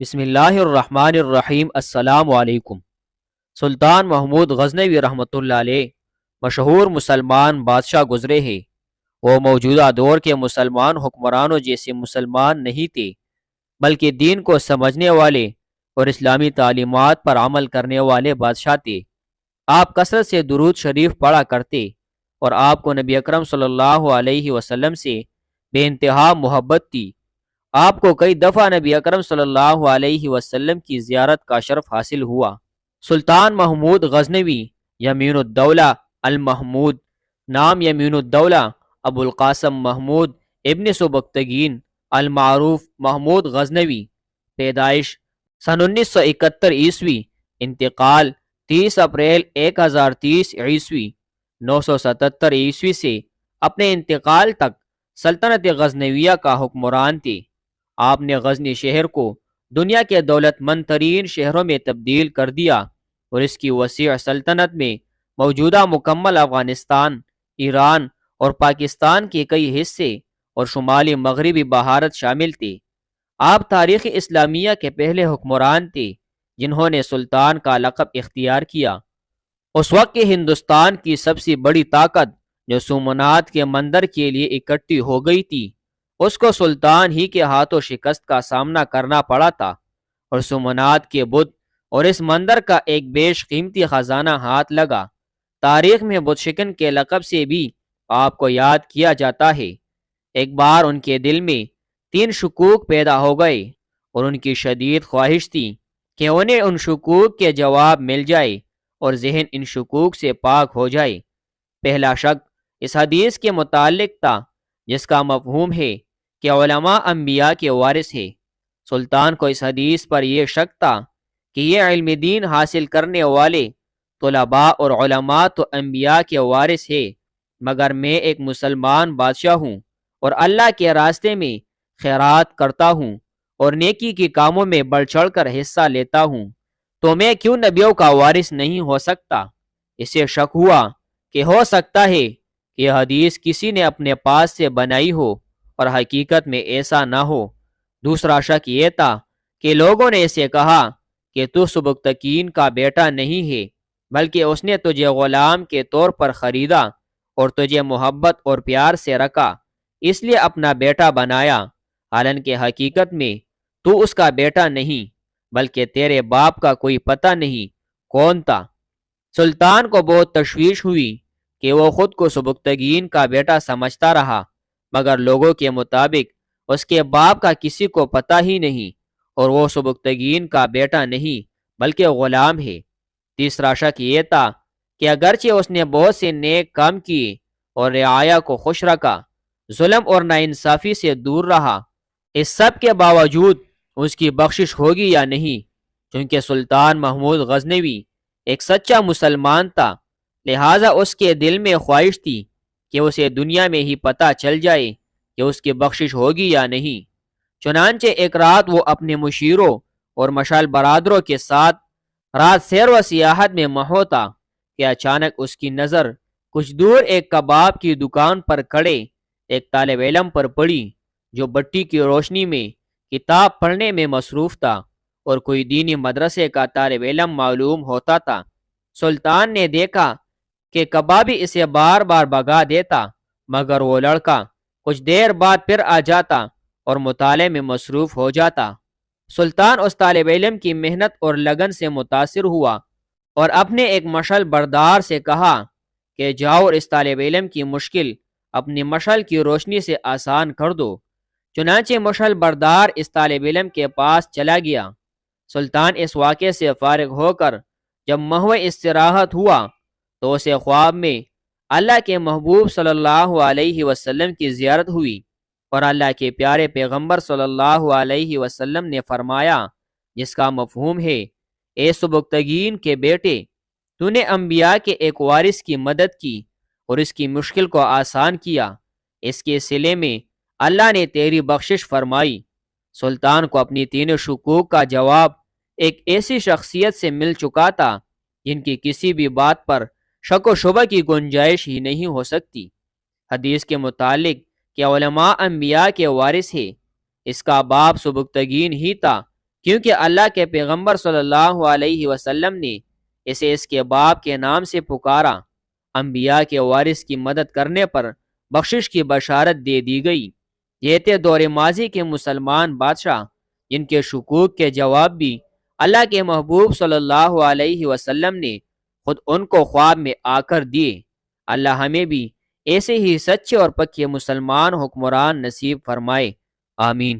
بسم اللہ الرحمن الرحیم۔ السلام علیکم۔ سلطان محمود غزنوی رحمۃ اللہ علیہ مشہور مسلمان بادشاہ گزرے ہیں۔ وہ موجودہ دور کے مسلمان حکمرانوں جیسے مسلمان نہیں تھے، بلکہ دین کو سمجھنے والے اور اسلامی تعلیمات پر عمل کرنے والے بادشاہ تھے۔ آپ کثرت سے درود شریف پڑھا کرتے اور آپ کو نبی اکرم صلی اللہ علیہ وسلم سے بے انتہا محبت تھی۔ آپ کو کئی دفعہ نبی اکرم صلی اللہ علیہ وسلم کی زیارت کا شرف حاصل ہوا۔ سلطان محمود غزنوی یمین الدولہ المحمود، نام یمین الدولہ ابو القاسم محمود ابن سبکتگین المعروف محمود غزنوی، پیدائش سن 1971 عیسوی، انتقال 30 اپریل 1030 عیسوی 977 عیسوی سے اپنے انتقال تک سلطنت غزنویہ کا حکمران تھے۔ آپ نے غزنی شہر کو دنیا کے دولت مند ترین شہروں میں تبدیل کر دیا اور اس کی وسیع سلطنت میں موجودہ مکمل افغانستان، ایران اور پاکستان کے کئی حصے اور شمالی مغربی بھارت شامل تھے۔ آپ تاریخ اسلامیہ کے پہلے حکمران تھے جنہوں نے سلطان کا لقب اختیار کیا۔ اس وقت کے ہندوستان کی سب سے بڑی طاقت جو سومنات کے مندر کے لیے اکٹھی ہو گئی تھی، اس کو سلطان ہی کے ہاتھوں شکست کا سامنا کرنا پڑا تھا، اور سومنات کے بت اور اس مندر کا ایک بیش قیمتی خزانہ ہاتھ لگا۔ تاریخ میں بت شکن کے لقب سے بھی آپ کو یاد کیا جاتا ہے۔ ایک بار ان کے دل میں 3 شکوک پیدا ہو گئے اور ان کی شدید خواہش تھی کہ انہیں ان شکوک کے جواب مل جائے اور ذہن ان شکوک سے پاک ہو جائے۔ پہلا شک اس حدیث کے متعلق تھا جس کا مفہوم ہے کہ علماء انبیاء کے وارث ہے۔ سلطان کو اس حدیث پر یہ شک تھا کہ یہ علم دین حاصل کرنے والے طلباء اور علماء تو انبیاء کے وارث ہے، مگر میں ایک مسلمان بادشاہ ہوں اور اللہ کے راستے میں خیرات کرتا ہوں اور نیکی کے کاموں میں بڑھ چڑھ کر حصہ لیتا ہوں، تو میں کیوں نبیوں کا وارث نہیں ہو سکتا؟ اسے شک ہوا کہ ہو سکتا ہے کہ یہ حدیث کسی نے اپنے پاس سے بنائی ہو اور حقیقت میں ایسا نہ ہو۔ دوسرا شک یہ تھا کہ لوگوں نے اسے کہا کہ تو سبکتگین کا بیٹا نہیں ہے، بلکہ اس نے تجھے غلام کے طور پر خریدا اور تجھے محبت اور پیار سے رکھا، اس لیے اپنا بیٹا بنایا، حالانکہ حقیقت میں تو اس کا بیٹا نہیں، بلکہ تیرے باپ کا کوئی پتہ نہیں کون تھا۔ سلطان کو بہت تشویش ہوئی کہ وہ خود کو سبکتگین کا بیٹا سمجھتا رہا، مگر لوگوں کے مطابق اس کے باپ کا کسی کو پتہ ہی نہیں اور وہ سبکتگین کا بیٹا نہیں بلکہ غلام ہے۔ تیسرا شک یہ تھا کہ اگرچہ اس نے بہت سے نیک کام کیے اور رعایا کو خوش رکھا، ظلم اور ناانصافی سے دور رہا، اس سب کے باوجود اس کی بخشش ہوگی یا نہیں؟ چونکہ سلطان محمود غزنوی ایک سچا مسلمان تھا، لہٰذا اس کے دل میں خواہش تھی کہ اسے دنیا میں ہی پتہ چل جائے کہ اس کی بخشش ہوگی یا نہیں۔ چنانچہ ایک رات وہ اپنے مشیروں اور مشال برادروں کے ساتھ رات سیر و سیاحت میں محو تھا کہ اچانک اس کی نظر کچھ دور ایک کباب کی دکان پر کھڑے ایک طالب علم پر پڑی جو بتی کی روشنی میں کتاب پڑھنے میں مصروف تھا اور کوئی دینی مدرسے کا طالب علم معلوم ہوتا تھا۔ سلطان نے دیکھا کہ کبابی اسے بار بار بھگا دیتا، مگر وہ لڑکا کچھ دیر بعد پھر آ جاتا اور مطالعے میں مصروف ہو جاتا۔ سلطان اس طالب علم کی محنت اور لگن سے متاثر ہوا اور اپنے ایک مشعل بردار سے کہا کہ جاؤ اور اس طالب علم کی مشکل اپنی مشعل کی روشنی سے آسان کر دو۔ چنانچہ مشعل بردار اس طالب علم کے پاس چلا گیا۔ سلطان اس واقعے سے فارغ ہو کر جب محو استراحت ہوا تو اسے خواب میں اللہ کے محبوب صلی اللہ علیہ وسلم کی زیارت ہوئی اور اللہ کے پیارے پیغمبر صلی اللہ علیہ وسلم نے فرمایا، جس کا مفہوم ہے، اے سبکتگین کے بیٹے، تو نے انبیاء کے ایک وارث کی مدد کی اور اس کی مشکل کو آسان کیا، اس کے صلے میں اللہ نے تیری بخشش فرمائی۔ سلطان کو اپنی 3 شکوک کا جواب ایک ایسی شخصیت سے مل چکا تھا جن کی کسی بھی بات پر شک و شبہ کی گنجائش ہی نہیں ہو سکتی۔ حدیث کے متعلق کہ علماء انبیاء کے وارث ہے، اس کا باپ سبکتگین ہی تھا، کیونکہ اللہ کے پیغمبر صلی اللہ علیہ وسلم نے اسے اس کے باپ کے نام سے پکارا۔ انبیاء کے وارث کی مدد کرنے پر بخشش کی بشارت دے دی گئی۔ یہ تھے دور ماضی کے مسلمان بادشاہ جن کے شکوک کے جواب بھی اللہ کے محبوب صلی اللہ علیہ وسلم نے خود ان کو خواب میں آ کر دیے۔ اللہ ہمیں بھی ایسے ہی سچے اور پکے مسلمان حکمران نصیب فرمائے، آمین۔